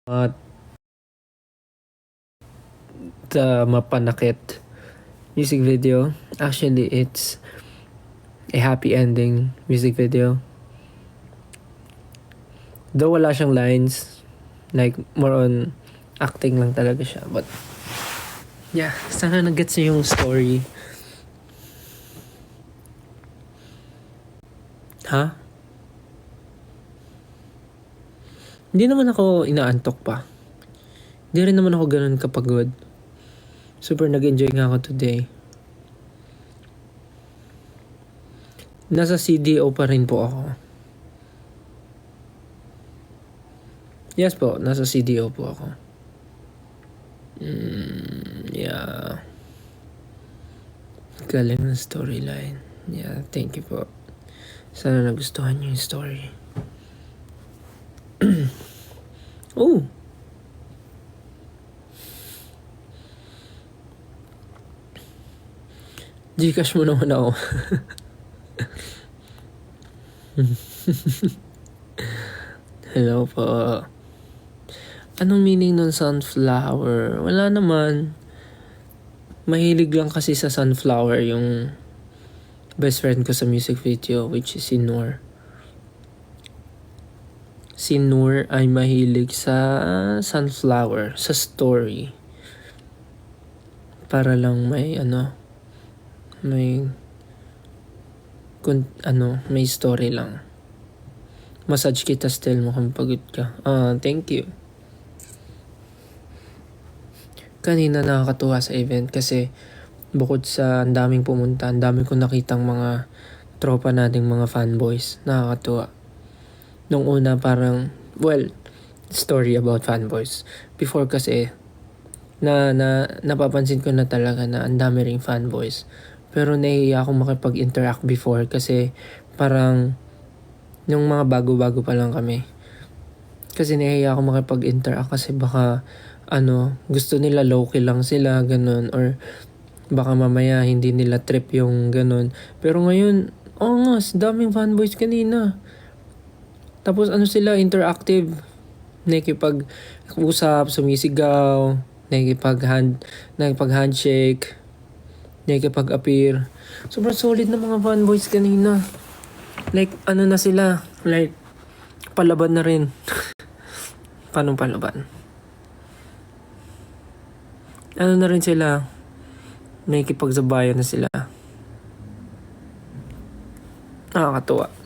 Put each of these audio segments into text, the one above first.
At the Mapanakit music video. Actually, it's a happy ending music video. Though wala siyang lines, like more on acting lang talaga siya. But yeah, sana nag-gets niyo yung story. Ha? Hindi naman ako inaantok pa. Hindi rin naman ako ganun kapagod. Super nag-enjoy nga ako today. Nasa CDO pa rin po ako. Yes po, nasa CDO po ako. Yeah. Galing ng storyline. Yeah, thank you po. Sana nagustuhan niyo yung story. Oh! Gcash mo naman ako. Hello po. Anong meaning ng sunflower? Wala naman. Mahilig lang kasi sa sunflower yung best friend ko sa music video, which is si Noor. Si Noor ay mahilig sa sunflower, sa story. Para lang may may story lang. Massage kita still mukhang pagod ka. Thank you. Kanina nakakatuwa sa event kasi bukod sa ang daming pumunta, ang dami kong nakitang mga tropa nating mga fanboys. Nakakatuwa. Nung una parang, story about fanboys. Before kasi, napapansin ko na talaga na ang dami ring fanboys. Pero nahihiya akong makipag-interact before kasi parang nung mga bago-bago pa lang kami. Kasi nahihiya akong makipag-interact kasi baka gusto nila low-key lang sila, ganun. Or baka mamaya hindi nila trip yung ganun. Pero ngayon, nga, daming fanboys kanina. Tapos sila, interactive. Nakikipag-usap, sumisigaw, nakikipag-handshake, nakikipag-appear. Sobrang solid na mga fanboys kanina. Like, na sila? Like, palaban na rin. Paano palaban? Na rin sila? Nakikipagsabayan na sila. Nakakatuwa.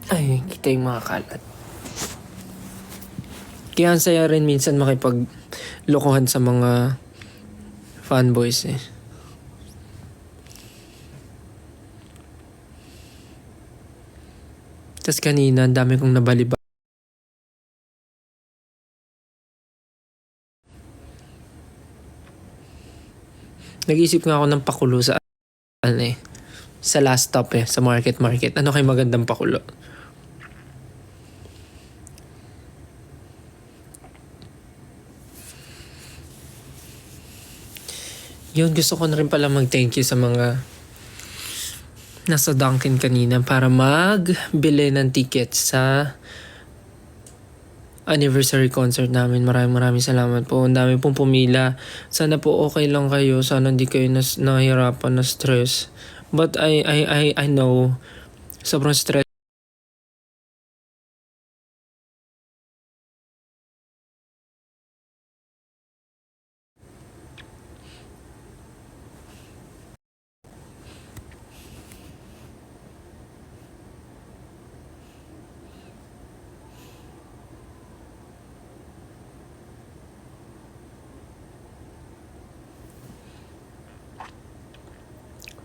Ay, kita yung mga kalat. Kaya ang saya rin minsan makipaglokohan sa mga fanboys eh. Tapos kanina, ang dami kong nabaliba. Nag-iisip nga ako ng pakulo sa sa last stop sa market. Ano kayo magandang pakulo? Yun, gusto ko na rin pala mag-thank you sa mga nasa Dunkin kanina para magbili ng tickets sa anniversary concert namin. Maraming salamat po. Ang dami pong pumila. Sana po okay lang kayo. Sana hindi kayo nahihirapan, na stress. But I know sobrang stress.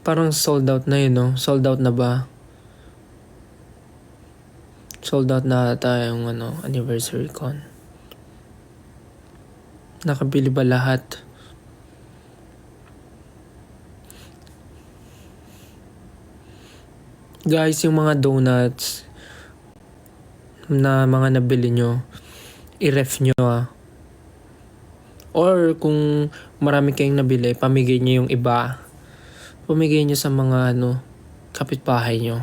Parang sold out na yun, no? Sold out na ba? Sold out na ata yung anniversary con. Nakabili ba lahat? Guys, yung mga donuts na mga nabili nyo, i-ref nyo Or kung marami kayong nabili, pamigay nyo yung iba. Pamigay nyo sa mga kapitbahay nyo.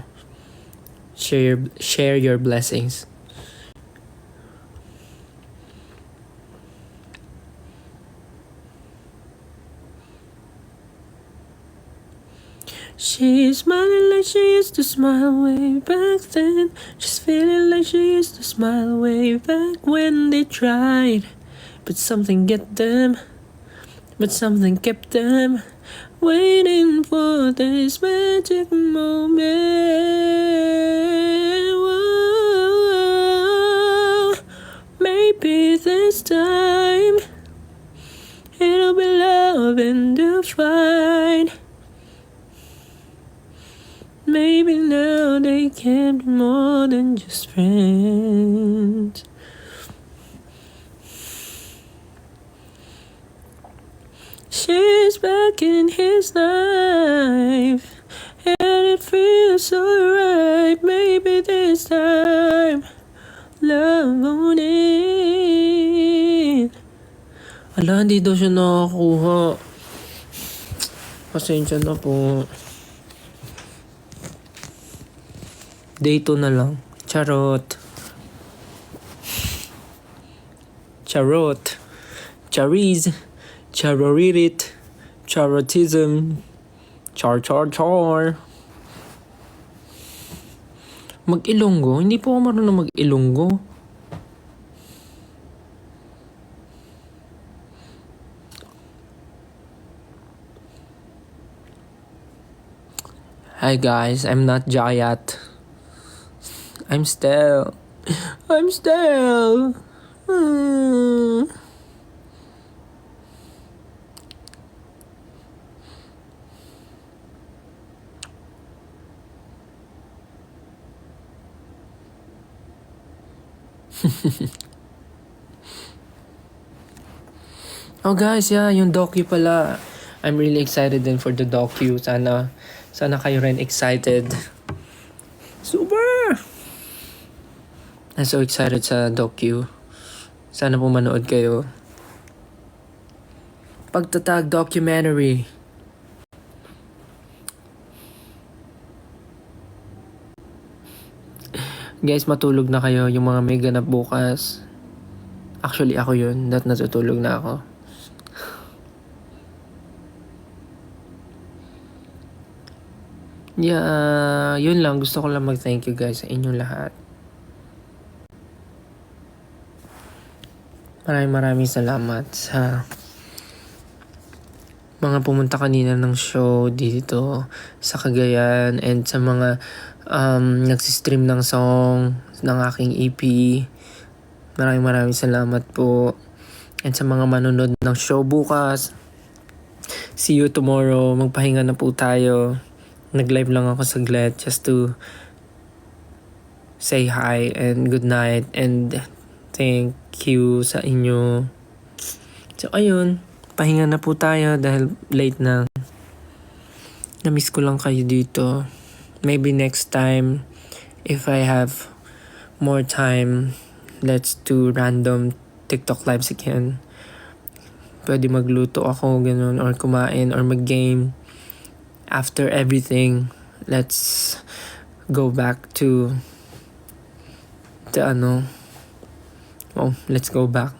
Share your blessings. She's smiling like she used to smile way back then. She's feeling like she used to smile way back when they tried. But something kept them waiting for this magic moment. Whoa, maybe this time it'll be love and divine. Maybe now they can be more than just friends. She's back in his life, and it feels so right. Maybe this time, love won't end. Ala, hindi daw siya nakakuha. Pasensya na po. Day 2 na lang. Charot. Chariz. Charoririt. Charotism. Char. Mag-Ilonggo? Hindi po ako marunong mag-Ilonggo. Hi guys, I'm not Jayat. I'm still. Oh guys, yeah, yung docu pala. I'm really excited din for the docu. Sana kayo rin excited. Super! I'm so excited sa docu. Sana po manood kayo. Pagtatag documentary. Guys, matulog na kayo yung mga may ganap bukas. Actually, ako yun. Natutulog na ako. Yeah, yun lang. Gusto ko lang mag-thank you guys sa inyong lahat. Maraming salamat sa mga pumunta kanina ng show dito sa Cagayan and sa mga nagsistream ng song ng aking EP. Maraming salamat po. And sa mga manonood ng show bukas, see you tomorrow. Magpahinga na po tayo. Nag-live lang ako saglit just to say hi and good night and thank you sa inyo. So ayun, pahinga na po tayo dahil late na. Na-miss ko lang kayo dito. Maybe next time, if I have more time, let's do random TikTok lives again. Pwede magluto ako, ganun, or kumain, or mag-game. After everything, let's go back to let's go back.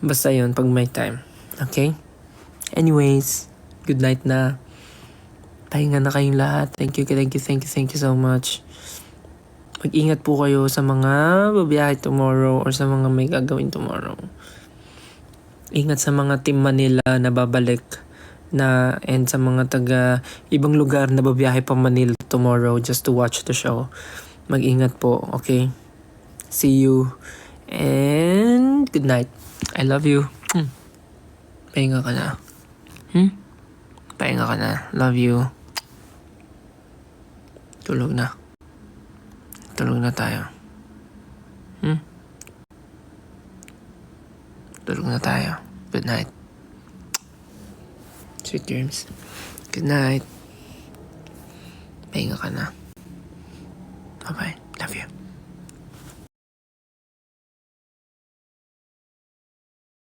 Basta yun, pag may time. Okay? Anyways, good night na. Pahinga na kayong lahat. Thank you so much. Mag-ingat po kayo sa mga babiyahe tomorrow or sa mga may gagawin tomorrow. Ingat sa mga Team Manila na babalik na and sa mga taga ibang lugar na babiyahe pa Manila tomorrow just to watch the show. Mag-ingat po, okay? See you and good night. I love you. Pahinga ka na. Pahinga ka na. Love you. Tulog na. Tulog na tayo. Tulog na tayo. Good night. Sweet dreams. Good night. Pahinga ka na.